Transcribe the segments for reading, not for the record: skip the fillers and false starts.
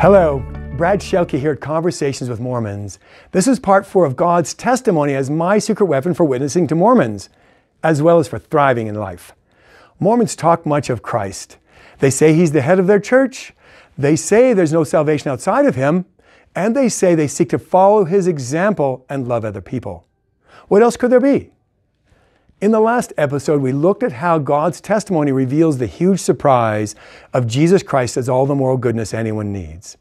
Hello, Brad Schelke here at Conversations with Mormons. This is part 4 of God's testimony as my secret weapon for witnessing to Mormons, as well as for thriving in life. Mormons talk much of Christ. They say He's the head of their church. They say there's no salvation outside of Him. And they say they seek to follow His example and love other people. What else could there be? In the last episode, we looked at how God's testimony reveals the huge surprise of Jesus Christ as all the moral goodness anyone needs.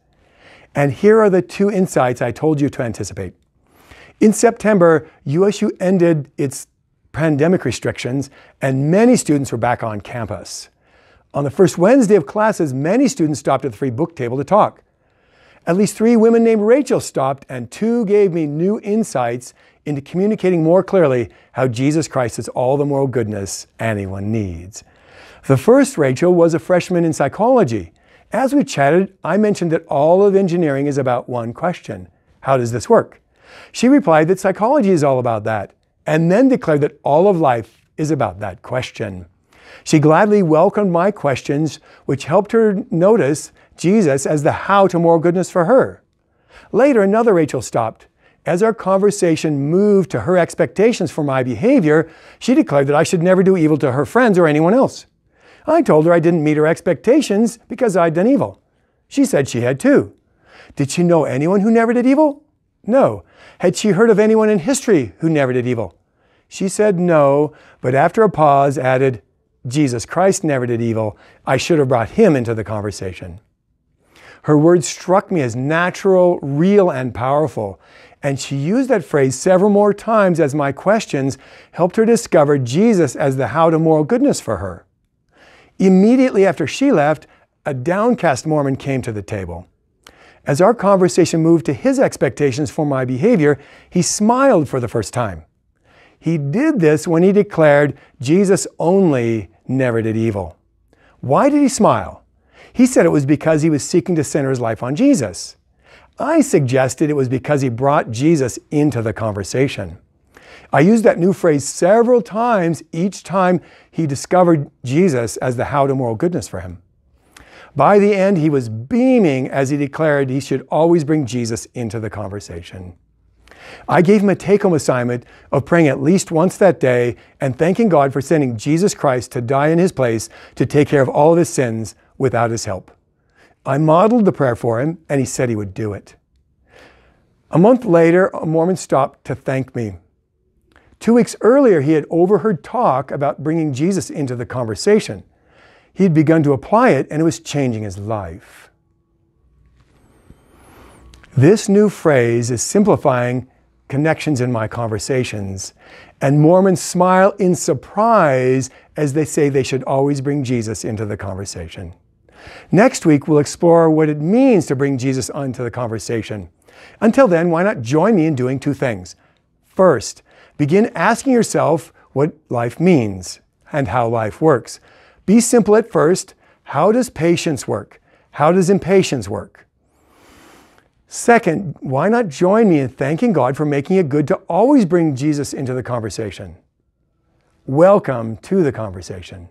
And here are the 2 insights I told you to anticipate. In September, USU ended its pandemic restrictions, and many students were back on campus. On the first Wednesday of classes, many students stopped at the free book table to talk. At least 3 women named Rachel stopped, and 2 gave me new insights into communicating more clearly how Jesus Christ is all the moral goodness anyone needs. The first, Rachel, was a freshman in psychology. As we chatted, I mentioned that all of engineering is about one question: how does this work? She replied that psychology is all about that, and then declared that all of life is about that question. She gladly welcomed my questions, which helped her notice Jesus as the how to moral goodness for her. Later, another Rachel stopped. As our conversation moved to her expectations for my behavior, she declared that I should never do evil to her friends or anyone else. I told her I didn't meet her expectations because I'd done evil. She said she had too. Did she know anyone who never did evil? No. Had she heard of anyone in history who never did evil? She said no, but after a pause added, Jesus Christ never did evil. I should have brought Him into the conversation. Her words struck me as natural, real, and powerful, and she used that phrase several more times as my questions helped her discover Jesus as the how to moral goodness for her. Immediately after she left, a downcast Mormon came to the table. As our conversation moved to his expectations for my behavior, he smiled for the first time. He did this when he declared Jesus only never did evil. Why did he smile? He said it was because he was seeking to center his life on Jesus. I suggested it was because he brought Jesus into the conversation. I used that new phrase several times each time he discovered Jesus as the how to moral goodness for him. By the end, he was beaming as he declared he should always bring Jesus into the conversation. I gave him a take-home assignment of praying at least once that day and thanking God for sending Jesus Christ to die in his place to take care of all of his sins without his help. I modeled the prayer for him, and he said he would do it. A month later, a Mormon stopped to thank me. 2 weeks earlier, he had overheard talk about bringing Jesus into the conversation. He had begun to apply it, and it was changing his life. This new phrase is simplifying connections in my conversations, and Mormons smile in surprise as they say they should always bring Jesus into the conversation. Next week, we'll explore what it means to bring Jesus into the conversation. Until then, why not join me in doing 2 things? First, begin asking yourself what life means and how life works. Be simple at first. How does patience work? How does impatience work? Second, why not join me in thanking God for making it good to always bring Jesus into the conversation? Welcome to the conversation.